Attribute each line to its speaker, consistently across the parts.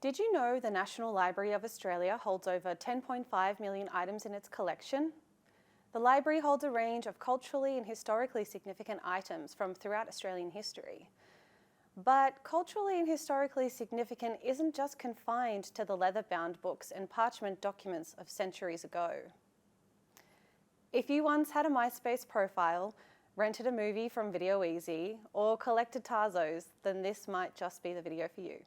Speaker 1: Did you know the National Library of Australia holds over 10.5 million items in its collection? The library holds a range of culturally and historically significant items from throughout Australian history. But culturally and historically significant isn't just confined to the leather-bound books and parchment documents of centuries ago. If you once had a MySpace profile, rented a movie from VideoEzy, or collected Tazos, then this might just be the video for you.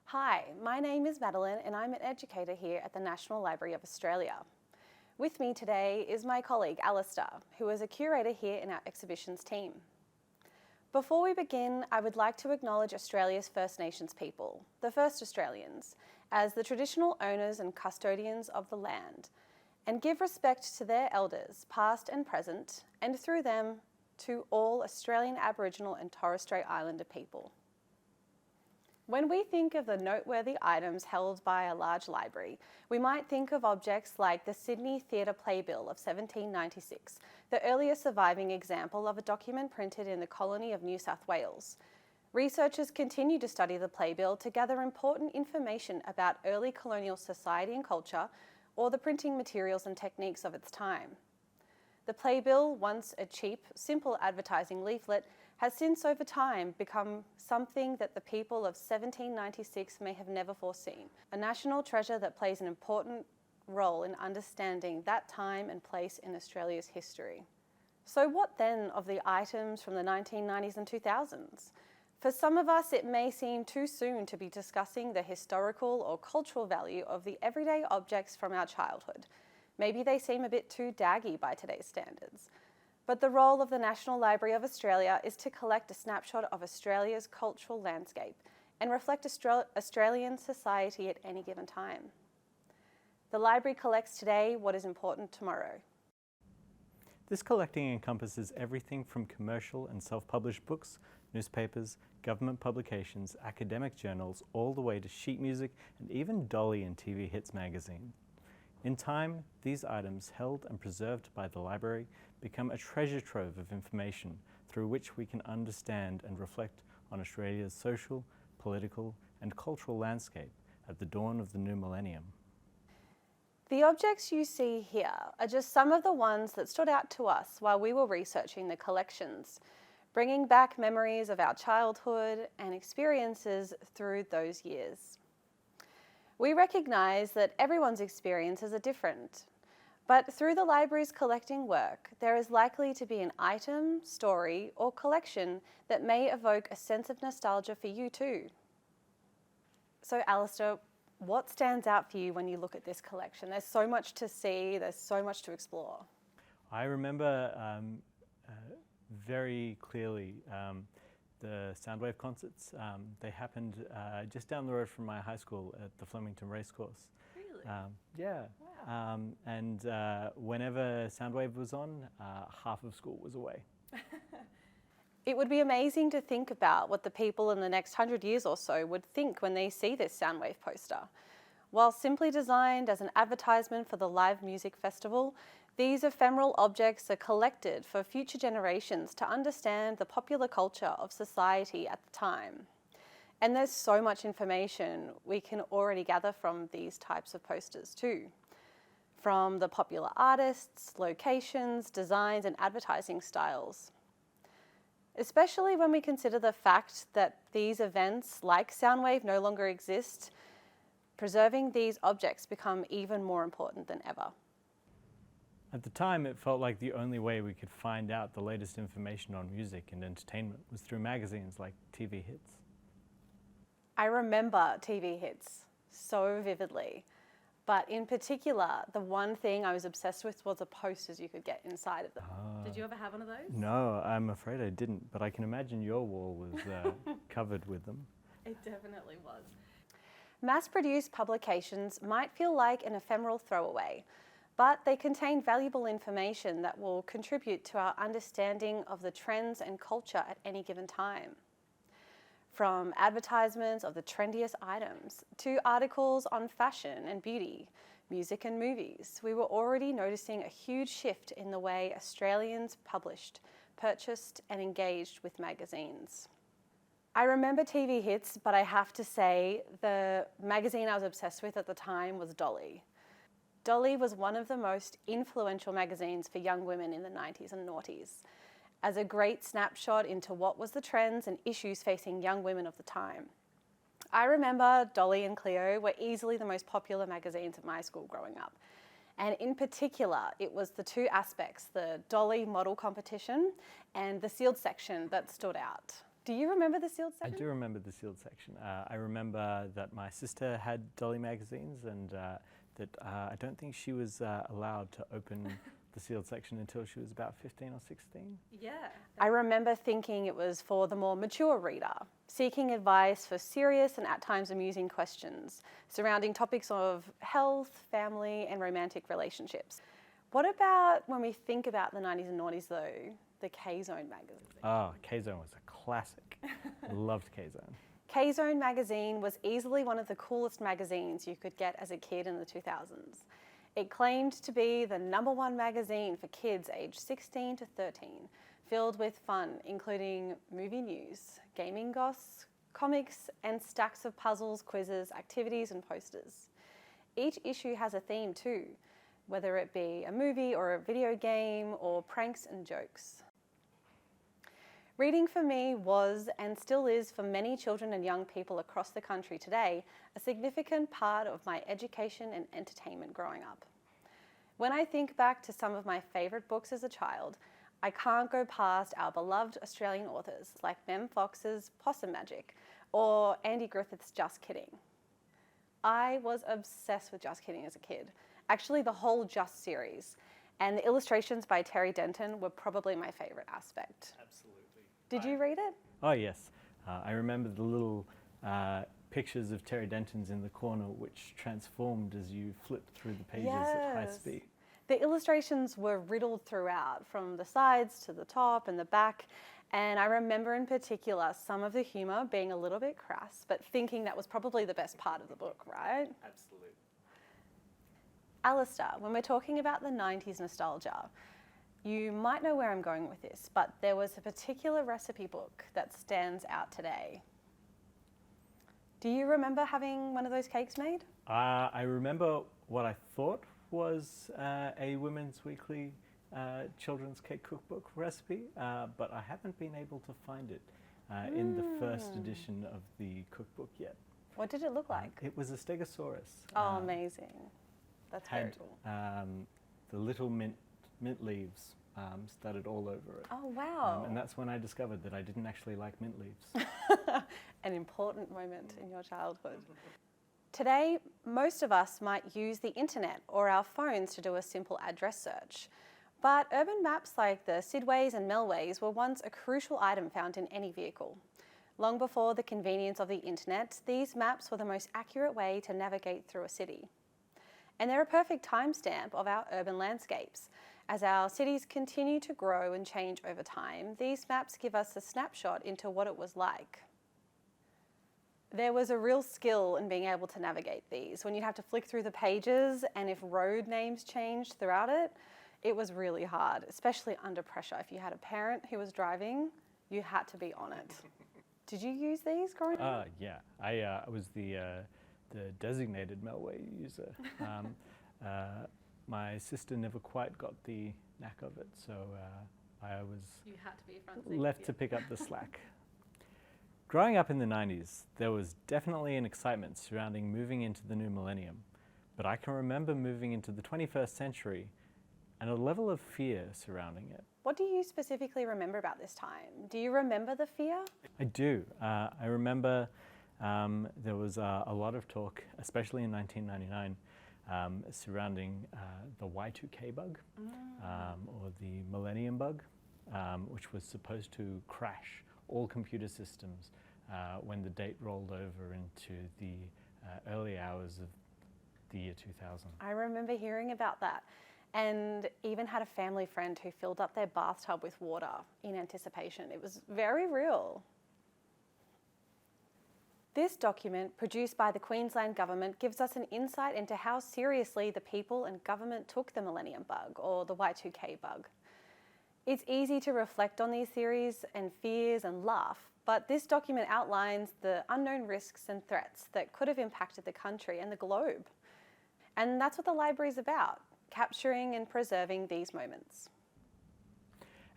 Speaker 1: Hi, my name is Madeline and I'm an educator here at the National Library of Australia. With me today is my colleague Allister, who is a curator here in our exhibitions team. Before we begin, I would like to acknowledge Australia's First Nations people, the first Australians, as the traditional owners and custodians of the land, and give respect to their elders, past and present, and through them, to all Australian Aboriginal and Torres Strait Islander people. When we think of the noteworthy items held by a large library, we might think of objects like the Sydney Theatre Playbill of 1796, the earliest surviving example of a document printed in the colony of New South Wales. Researchers continue to study the playbill to gather important information about early colonial society and culture, or the printing materials and techniques of its time. The playbill, once a cheap, simple advertising leaflet, has since over time become something that the people of 1796 may have never foreseen, a national treasure that plays an important role in understanding that time and place in Australia's history. So what then of the items from the 1990s and 2000s? For some of us, it may seem too soon to be discussing the historical or cultural value of the everyday objects from our childhood. Maybe they seem a bit too daggy by today's standards. But the role of the National Library of Australia is to collect a snapshot of Australia's cultural landscape and reflect Australian society at any given time. The library collects today what is important tomorrow.
Speaker 2: This collecting encompasses everything from commercial and self-published books, newspapers, government publications, academic journals, all the way to sheet music and even Dolly and TV Hits magazine. In time, these items held and preserved by the library become a treasure trove of information through which we can understand and reflect on Australia's social, political and cultural landscape at the dawn of the new millennium.
Speaker 1: The objects you see here are just some of the ones that stood out to us while we were researching the collections, bringing back memories of our childhood and experiences through those years. We recognise that everyone's experiences are different, but through the library's collecting work, there is likely to be an item, story, or collection that may evoke a sense of nostalgia for you too. So Allister, what stands out for you when you look at this collection? There's so much to see, there's so much to explore.
Speaker 2: I remember very clearly the Soundwave concerts. They happened just down the road from my high school at the Flemington Racecourse.
Speaker 1: Really?
Speaker 2: Yeah. Wow. And whenever Soundwave was on, half of school was away.
Speaker 1: It would be amazing to think about what the people in the next 100 years or so would think when they see this Soundwave poster. While simply designed as an advertisement for the live music festival, these ephemeral objects are collected for future generations to understand the popular culture of society at the time. And there's so much information we can already gather from these types of posters too. From the popular artists, locations, designs, and advertising styles. Especially when we consider the fact that these events, like Soundwave, no longer exist, preserving these objects become even more important than ever.
Speaker 2: At the time, it felt like the only way we could find out the latest information on music and entertainment was through magazines like TV Hits.
Speaker 1: I remember TV Hits so vividly, but in particular, the one thing I was obsessed with was the posters you could get inside of them. Did you ever have one of those?
Speaker 2: No, I'm afraid I didn't, but I can imagine your wall was covered with them.
Speaker 1: It definitely was. Mass-produced publications might feel like an ephemeral throwaway, but they contain valuable information that will contribute to our understanding of the trends and culture at any given time. From advertisements of the trendiest items to articles on fashion and beauty, music and movies, we were already noticing a huge shift in the way Australians published, purchased and engaged with magazines. I remember TV hits, but I have to say the magazine I was obsessed with at the time was Dolly. Dolly was one of the most influential magazines for young women in the 90s and 00s, as a great snapshot into what was the trends and issues facing young women of the time. I remember Dolly and Cleo were easily the most popular magazines at my school growing up. And in particular, it was the two aspects, the Dolly model competition and the sealed section that stood out. Do you remember the sealed section?
Speaker 2: I do remember the sealed section. I remember that my sister had Dolly magazines and that I don't think she was allowed to open the sealed section until she was about 15 or 16.
Speaker 1: Yeah. I remember thinking it was for the more mature reader, seeking advice for serious and at times amusing questions surrounding topics of health, family and romantic relationships. What about when we think about the 90s and 00s though, the K-Zone magazine?
Speaker 2: Oh, K-Zone was a classic. I loved K-Zone.
Speaker 1: K-Zone magazine was easily one of the coolest magazines you could get as a kid in the 2000s. It claimed to be the #1 magazine for kids aged 16 to 13, filled with fun, including movie news, gaming goss, comics, and stacks of puzzles, quizzes, activities, and posters. Each issue has a theme too, whether it be a movie or a video game or pranks and jokes. Reading for me was and still is for many children and young people across the country today a significant part of my education and entertainment growing up. When I think back to some of my favourite books as a child, I can't go past our beloved Australian authors like Mem Fox's Possum Magic or Andy Griffith's Just Kidding. I was obsessed with Just Kidding as a kid, actually the whole Just series, and the illustrations by Terry Denton were probably my favourite aspect.
Speaker 2: Absolutely.
Speaker 1: Did you read it?
Speaker 2: Oh yes, I remember the little pictures of Terry Denton's in the corner which transformed as you flipped through the pages at high speed.
Speaker 1: The illustrations were riddled throughout, from the sides to the top and the back, and I remember in particular some of the humour being a little bit crass, but thinking that was probably the best part of the book, right?
Speaker 2: Absolutely.
Speaker 1: Allister, when we're talking about the 90s nostalgia, you might know where I'm going with this, but there was a particular recipe book that stands out today. Do you remember having one of those cakes made?
Speaker 2: I remember what I thought was a Women's Weekly children's cake cookbook recipe, but I haven't been able to find it in the first edition of the cookbook yet.
Speaker 1: What did it look like?
Speaker 2: It was a stegosaurus.
Speaker 1: Oh, amazing. That's very
Speaker 2: Had
Speaker 1: cool.
Speaker 2: the little mint leaves studded all over it.
Speaker 1: Oh, wow.
Speaker 2: And that's when I discovered that I didn't actually like mint leaves.
Speaker 1: An important moment in your childhood. Today, most of us might use the internet or our phones to do a simple address search. But urban maps like the Sidways and Melways were once a crucial item found in any vehicle. Long before the convenience of the internet, these maps were the most accurate way to navigate through a city. And they're a perfect timestamp of our urban landscapes. As our cities continue to grow and change over time, these maps give us a snapshot into what it was like. There was a real skill in being able to navigate these. When you'd have to flick through the pages, and if road names changed throughout it, it was really hard, especially under pressure. If you had a parent who was driving, you had to be on it. Did you use these growing up?
Speaker 2: Yeah, I was the designated Melway user. My sister never quite got the knack of it, so I was
Speaker 1: You had to be a front seat.
Speaker 2: left to pick up the slack. Growing up in the 90s, there was definitely an excitement surrounding moving into the new millennium, but I can remember moving into the 21st century and a level of fear surrounding it.
Speaker 1: What do you specifically remember about this time? Do you remember the fear?
Speaker 2: I do. I remember there was a lot of talk, especially in 1999, surrounding the Y2K bug or the millennium bug, which was supposed to crash all computer systems when the date rolled over into the early hours of the year 2000.
Speaker 1: I remember hearing about that, and even had a family friend who filled up their bathtub with water in anticipation. It was very real. This document, produced by the Queensland Government, gives us an insight into how seriously the people and government took the millennium bug, or the Y2K bug. It's easy to reflect on these theories and fears and laugh, but this document outlines the unknown risks and threats that could have impacted the country and the globe. And that's what the library is about, capturing and preserving these moments.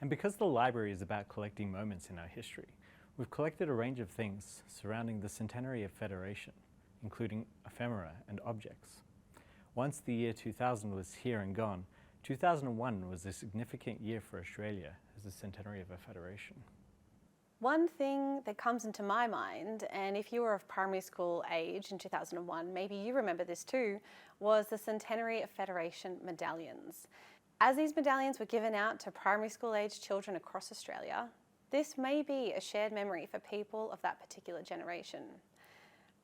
Speaker 2: And because the library is about collecting moments in our history, we've collected a range of things surrounding the Centenary of Federation, including ephemera and objects. Once the year 2000 was here and gone, 2001 was a significant year for Australia as the Centenary of a Federation.
Speaker 1: One thing that comes into my mind, and if you were of primary school age in 2001, maybe you remember this too, was the Centenary of Federation medallions. As these medallions were given out to primary school age children across Australia, this may be a shared memory for people of that particular generation.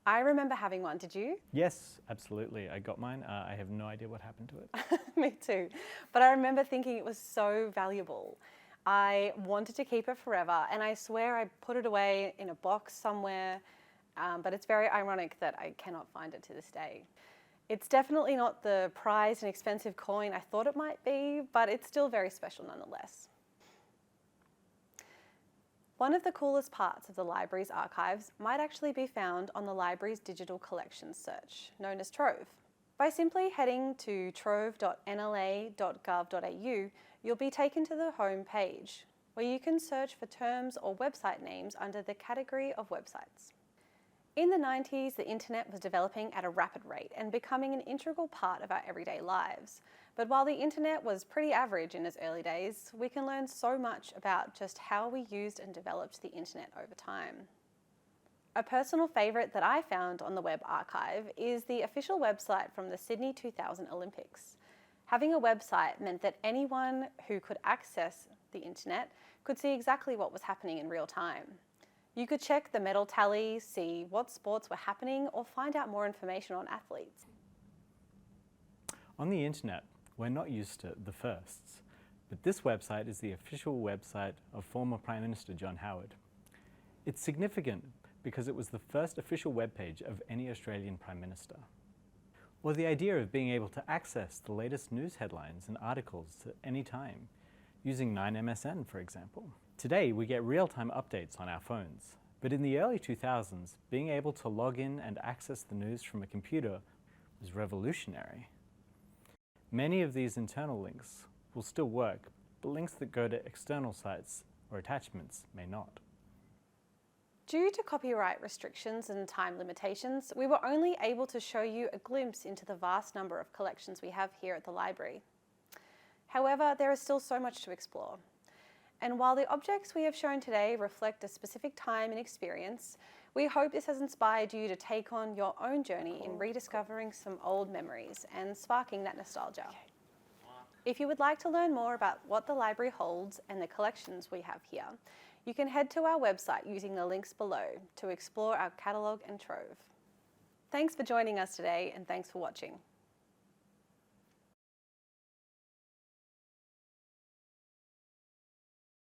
Speaker 1: I remember having one, did you?
Speaker 2: Yes, absolutely. I got mine. I have no idea what happened to it.
Speaker 1: Me too. But I remember thinking it was so valuable. I wanted to keep it forever, and I swear I put it away in a box somewhere, but it's very ironic that I cannot find it to this day. It's definitely not the prized and expensive coin I thought it might be, but it's still very special nonetheless. One of the coolest parts of the library's archives might actually be found on the library's digital collections search, known as Trove. By simply heading to trove.nla.gov.au, you'll be taken to the home page, where you can search for terms or website names under the category of websites. In the 90s, the internet was developing at a rapid rate and becoming an integral part of our everyday lives. But while the internet was pretty average in its early days, we can learn so much about just how we used and developed the internet over time. A personal favourite that I found on the web archive is the official website from the Sydney 2000 Olympics. Having a website meant that anyone who could access the internet could see exactly what was happening in real time. You could check the medal tally, see what sports were happening, or find out more information on athletes.
Speaker 2: On the internet, we're not used to the firsts, but this website is the official website of former Prime Minister John Howard. It's significant because it was the first official webpage of any Australian Prime Minister. Or the idea of being able to access the latest news headlines and articles at any time, using 9MSN for example. Today we get real-time updates on our phones, but in the early 2000s, being able to log in and access the news from a computer was revolutionary. Many of these internal links will still work, but links that go to external sites or attachments may not.
Speaker 1: Due to copyright restrictions and time limitations, we were only able to show you a glimpse into the vast number of collections we have here at the library. However, there is still so much to explore. And while the objects we have shown today reflect a specific time and experience, we hope this has inspired you to take on your own journey in rediscovering some old memories and sparking that nostalgia. If you would like to learn more about what the library holds and the collections we have here, you can head to our website using the links below to explore our catalogue and trove. Thanks for joining us today, and thanks for watching.